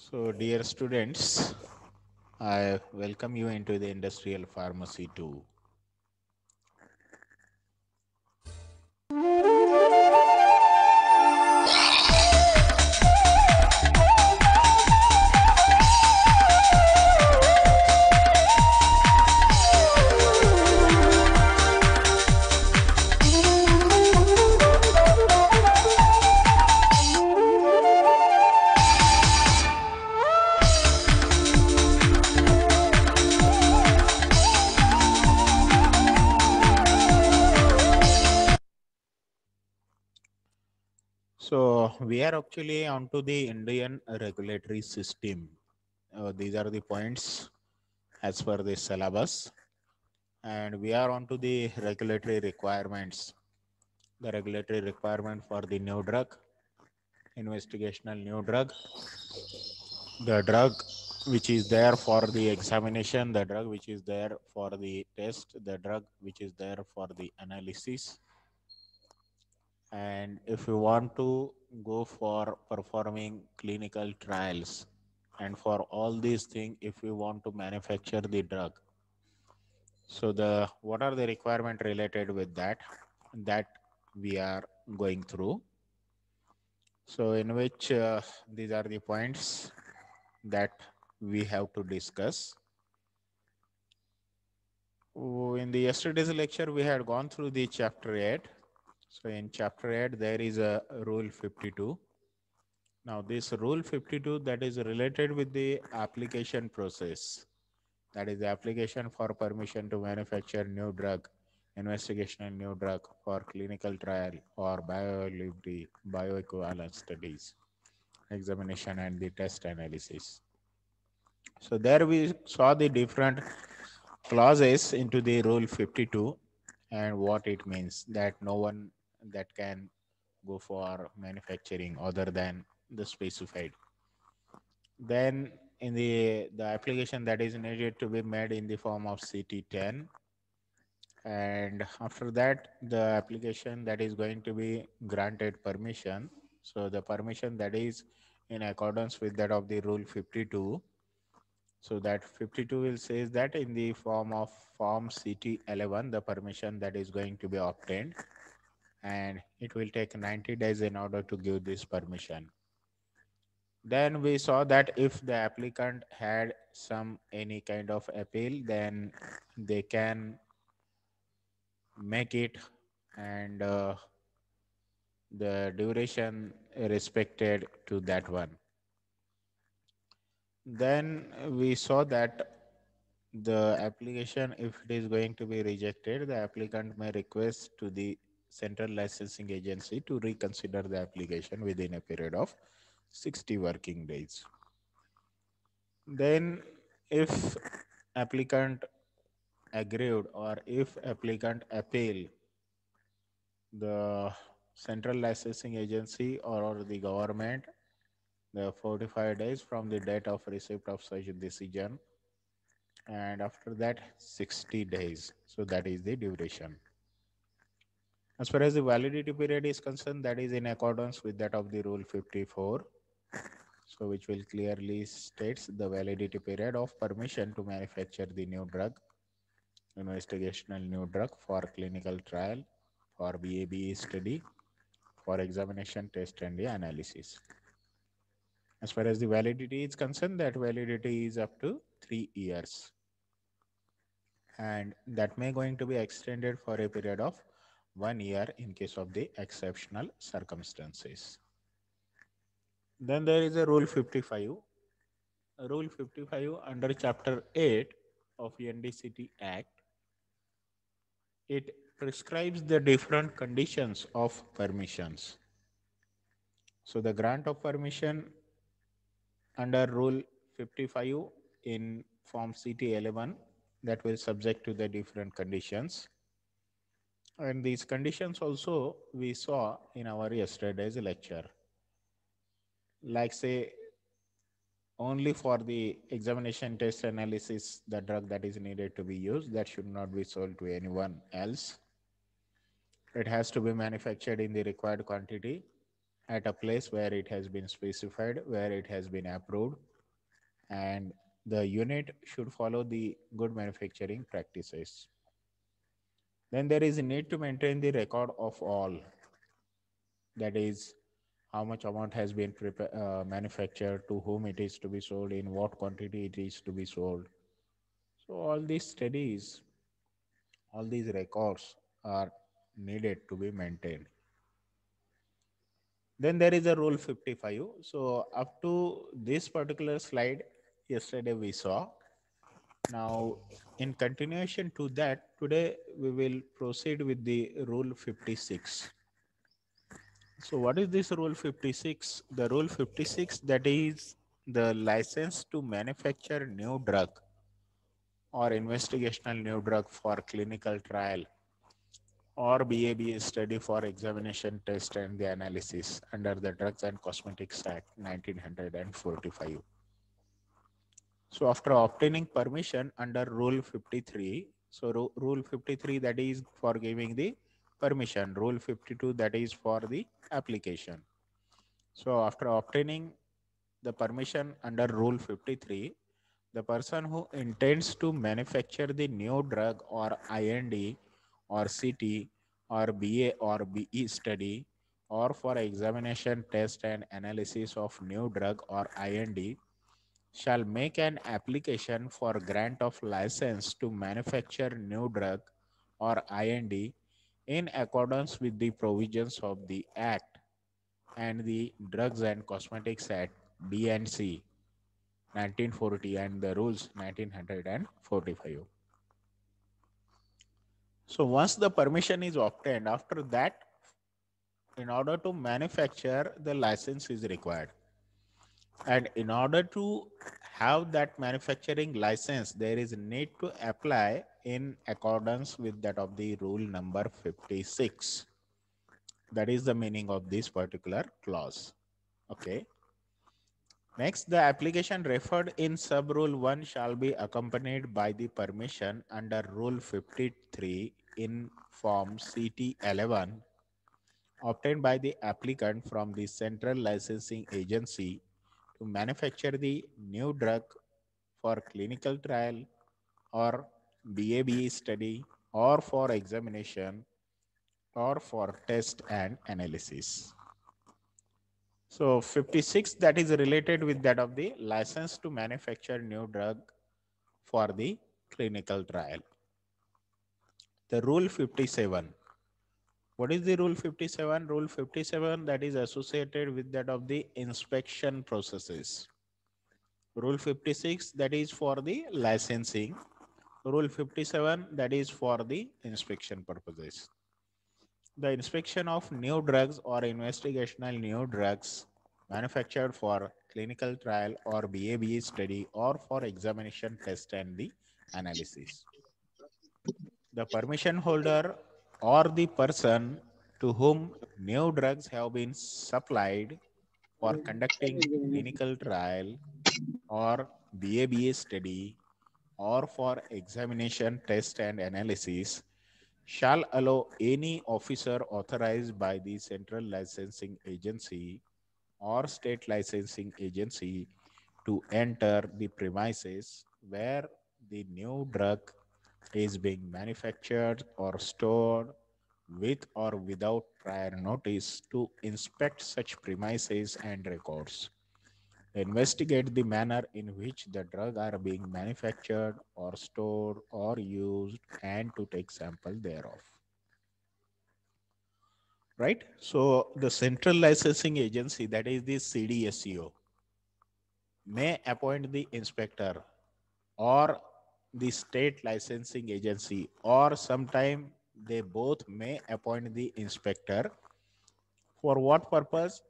So, dear students, I welcome you into the Industrial Pharmacy 2. So, we are actually onto the Indian regulatory system. These are the points as per the syllabus, and we are onto the regulatory requirements. The regulatory requirement for the new drug, investigational new drug, the drug which is there for the examination, the drug which is there for the test, the drug which is there for the analysis. And if you want to go for performing clinical trials, and for all these things, if you want to manufacture the drug, so the what are the requirement related with that we are going through. So in which these are the points that we have to discuss. In the yesterday's lecture, we had gone through the chapter 8. So in chapter 8, there is a rule 52. Now this rule 52 that is related with the application process. That is the application for permission to manufacture new drug, investigational new drug for clinical trial or bioequivalence studies, examination and the test analysis. So there we saw the different clauses into the rule 52 and what it means, that no one that can go for manufacturing other than the specified. Then in the application that is needed to be made in the form of CT10, and after that the application that is going to be granted permission. So the permission that is in accordance with that of the rule 52. So that 52 will says that in the form of form CT11, the permission that is going to be obtained, and it will take 90 days in order to give this permission. Then we saw that if the applicant had some any kind of appeal, then they can make it, and the duration respected to that one. Then we saw that the application, if it is going to be rejected, the applicant may request to the central licensing agency to reconsider the application within a period of 60 working days. Then if applicant agreed or if applicant appeal, the central licensing agency or the government, the 45 days from the date of receipt of such decision, and after that 60 days. So that is the duration. As far as the validity period is concerned, that is in accordance with that of the rule 54. So which will clearly states the validity period of permission to manufacture the new drug, investigational new drug for clinical trial, for BABE study, for examination, test and the analysis. As far as the validity is concerned, that validity is up to 3 years. And that may going to be extended for a period of 1 year in case of the exceptional circumstances. Then there is a rule 55. Rule 55 under chapter 8 of NDCT Act, it prescribes the different conditions of permissions. So the grant of permission under rule 55 in form CT11, that will subject to the different conditions. And these conditions also we saw in our yesterday's lecture. Like say, only for the examination, test, analysis, the drug that is needed to be used, that should not be sold to anyone else. It has to be manufactured in the required quantity at a place where it has been specified, where it has been approved. and the unit should follow the good manufacturing practices. Then there is a need to maintain the record of all, that is how much amount has been manufactured, to whom it is to be sold, in what quantity it is to be sold. So all these studies, all these records are needed to be maintained. Then there is a rule 55. So up to this particular slide, yesterday we saw. Now, in continuation to that, today we will proceed with the rule 56. So what is this rule 56? The rule 56, that is the license to manufacture new drug or investigational new drug for clinical trial or BABA study for examination, test and the analysis under the Drugs and Cosmetics Act 1945. So after obtaining permission under Rule 53, so Rule 53, that is for giving the permission, Rule 52, that is for the application. So after obtaining the permission under Rule 53, the person who intends to manufacture the new drug or IND or CT or BA or BE study or for examination, test and analysis of new drug or IND shall make an application for grant of license to manufacture new drug or IND in accordance with the provisions of the Act and the Drugs and Cosmetics Act DNC 1940 and the rules 1945. So once the permission is obtained, after that, in order to manufacture, the license is required. And in order to have that manufacturing license, there is a need to apply in accordance with that of the rule number 56. That is the meaning of this particular clause. Okay. Next, the application referred in sub rule 1 shall be accompanied by the permission under rule 53 in form CT 11 obtained by the applicant from the central licensing agency to manufacture the new drug for clinical trial or BABE study or for examination or for test and analysis. So 56, that is related with that of the license to manufacture new drug for the clinical trial. The rule 57. What is the rule 57? Rule 57, that is associated with that of the inspection processes. Rule 56, that is for the licensing. Rule 57, that is for the inspection purposes. The inspection of new drugs or investigational new drugs manufactured for clinical trial or BABE study or for examination, test and the analysis. The permission holder or the person to whom new drugs have been supplied for conducting clinical trial or BABA study or for examination, test and analysis shall allow any officer authorized by the central licensing agency or state licensing agency to enter the premises where the new drug is being manufactured or stored with or without prior notice to inspect such premises and records, investigate the manner in which the drug are being manufactured or stored or used, and to take sample thereof. Right? So the central licensing agency, that is the CDSCO, may appoint the inspector or the state licensing agency, or sometime they both may appoint the inspector. For what purpose?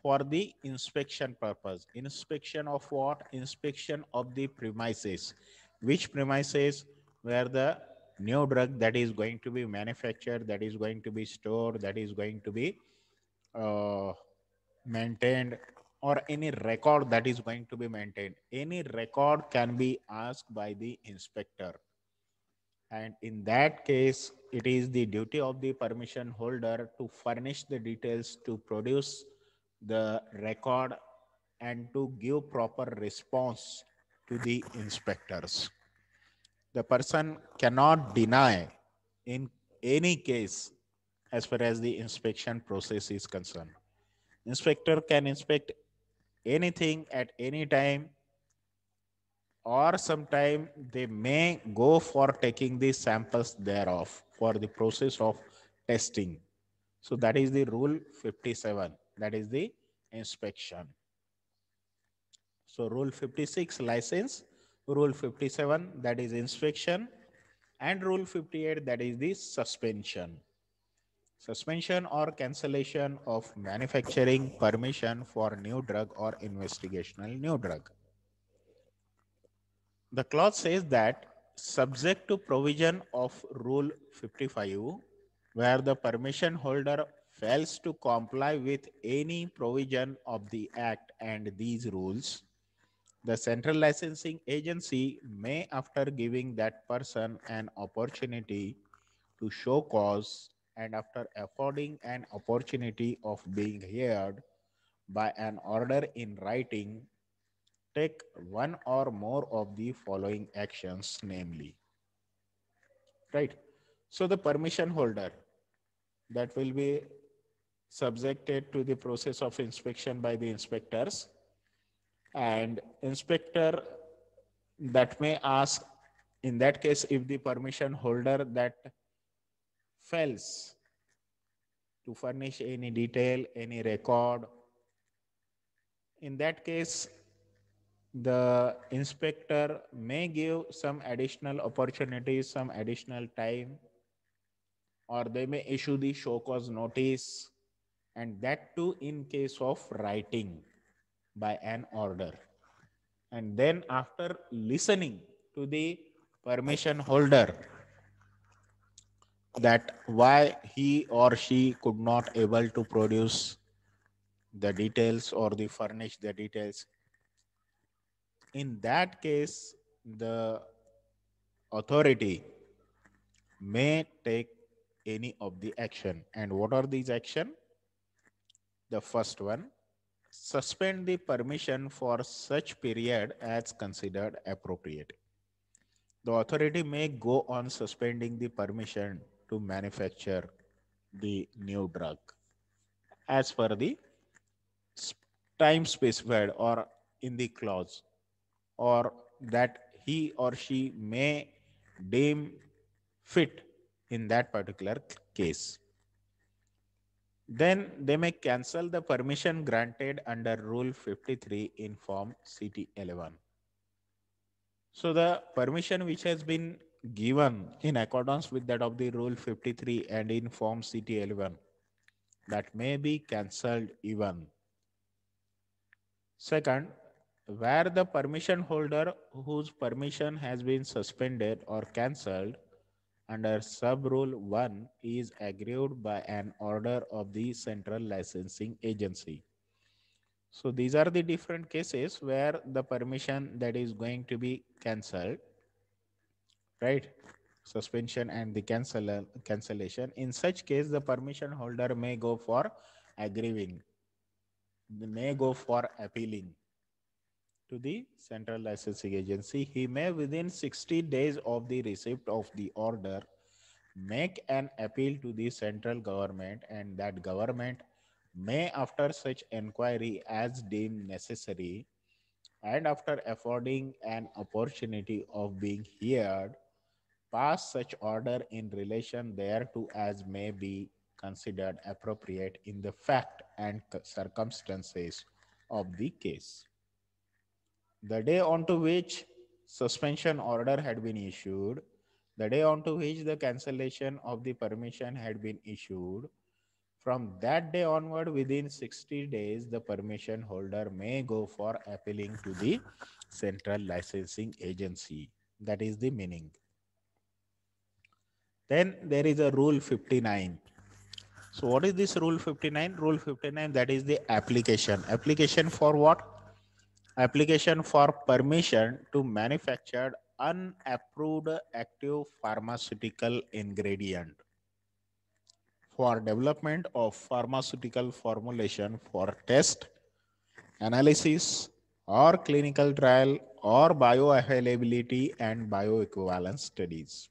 For the inspection purpose. Inspection of what? Inspection of the premises. Which premises? Where the new drug that is going to be manufactured, that is going to be stored, that is going to be uh, maintained, or any record that is going to be maintained. Any record can be asked by the inspector. And in that case, it is the duty of the permission holder to furnish the details, to produce the record and to give proper response to the inspectors. The person cannot deny in any case as far as the inspection process is concerned. Inspector can inspect anything at any time, or sometime they may go for taking the samples thereof for the process of testing. So that is the rule 57, that is the inspection. So rule 56 license, rule 57 that is inspection, and rule 58 that is the suspension. Suspension or cancellation of manufacturing permission for new drug or investigational new drug. The clause says that subject to provision of rule 55, where the permission holder fails to comply with any provision of the act and these rules, the central licensing agency may, after giving that person an opportunity to show cause and after affording an opportunity of being heard by an order in writing, take one or more of the following actions, namely, right? So the permission holder that will be subjected to the process of inspection by the inspectors, and inspector that may ask, in that case, if the permission holder that fails to furnish any detail, any record, in that case, the inspector may give some additional opportunities, some additional time, or they may issue the show cause notice, and that too in case of writing by an order. And then after listening to the permission holder that why he or she could not able to produce the details or the furnish the details, in that case the authority may take any of the action. And what are these action? The first one, suspend the permission for such period as considered appropriate. The authority may go on suspending the permission to manufacture the new drug as per the time specified or in the clause, or that he or she may deem fit in that particular case. Then they may cancel the permission granted under Rule 53 in Form CT 11. So the permission which has been given in accordance with that of the Rule 53 and in Form CT 11, that may be cancelled even. Second, where the permission holder whose permission has been suspended or cancelled under sub rule 1 is aggrieved by an order of the central licensing agency. So these are the different cases where the permission that is going to be cancelled, right? Suspension and the cancellation. In such case, the permission holder may go for aggrieving, may go for appealing to the central licensing agency. He may, within 60 days of the receipt of the order, make an appeal to the central government, and that government may, after such inquiry as deemed necessary and after affording an opportunity of being heard, pass such order in relation thereto as may be considered appropriate in the fact and circumstances of the case. The day on to which suspension order had been issued, the day on to which the cancellation of the permission had been issued, from that day onward, within 60 days, the permission holder may go for appealing to the central licensing agency. That is the meaning. Then there is a rule 59. So what is this rule 59? Rule 59, that is the application. Application for what? Application for permission to manufacture unapproved active pharmaceutical ingredient for development of pharmaceutical formulation for test, analysis, or clinical trial or bioavailability and bioequivalence studies.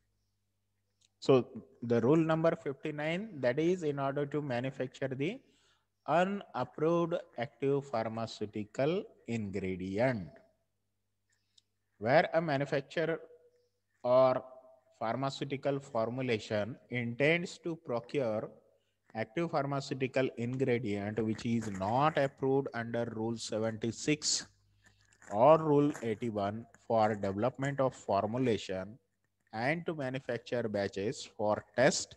So the rule number 59, that is in order to manufacture the unapproved active pharmaceutical ingredient, where a manufacturer or pharmaceutical formulation intends to procure active pharmaceutical ingredient which is not approved under Rule 76 or Rule 81 for development of formulation and to manufacture batches for test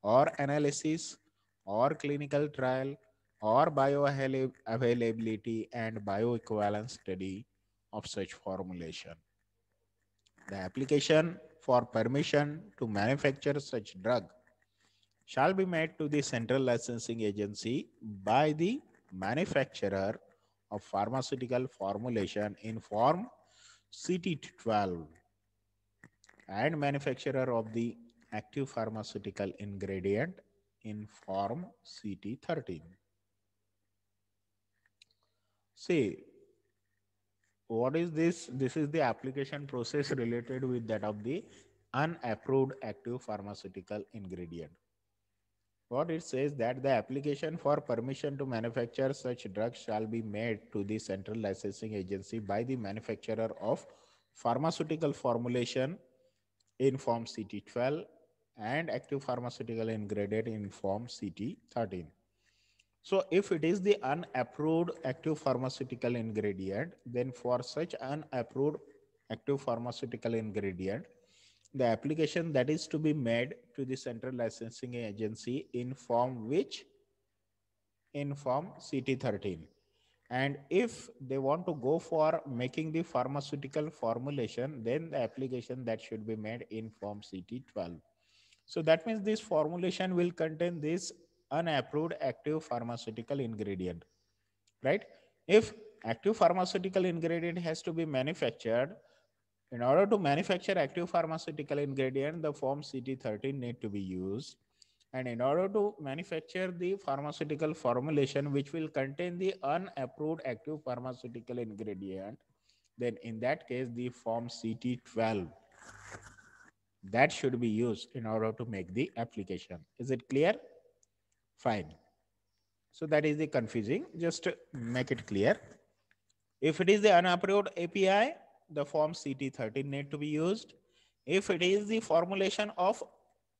or analysis or clinical trial or bioavailability and bioequivalence study of such formulation. The application for permission to manufacture such drug shall be made to the Central Licensing Agency by the manufacturer of pharmaceutical formulation in Form CT12 and manufacturer of the active pharmaceutical ingredient in Form CT13. See, what is this? This is the application process related with that of the unapproved active pharmaceutical ingredient. What it says that the application for permission to manufacture such drugs shall be made to the Central Licensing Agency by the manufacturer of pharmaceutical formulation in Form CT12 and active pharmaceutical ingredient in Form CT13. So if it is the unapproved active pharmaceutical ingredient, then for such unapproved active pharmaceutical ingredient, the application that is to be made to the Central Licensing Agency in form which? In Form CT13. And if they want to go for making the pharmaceutical formulation, then the application that should be made in Form CT12. So that means this formulation will contain this unapproved active pharmaceutical ingredient, right? If active pharmaceutical ingredient has to be manufactured, in order to manufacture active pharmaceutical ingredient, the Form CT13 need to be used. And in order to manufacture the pharmaceutical formulation which will contain the unapproved active pharmaceutical ingredient, then in that case the Form CT12 that should be used in order to make the application. Is it clear? Fine. So that is the confusing. Just make it clear. If it is the unapproved API, the Form CT13 need to be used. If it is the formulation of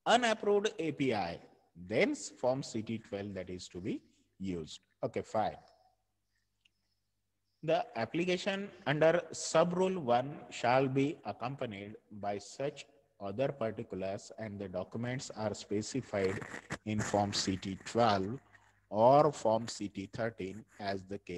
unapproved API, then Form CT12 that is to be used. Okay, fine. The application under sub rule 1 shall be accompanied by such other particulars and the documents are specified in Form CT12 or Form CT13 as the case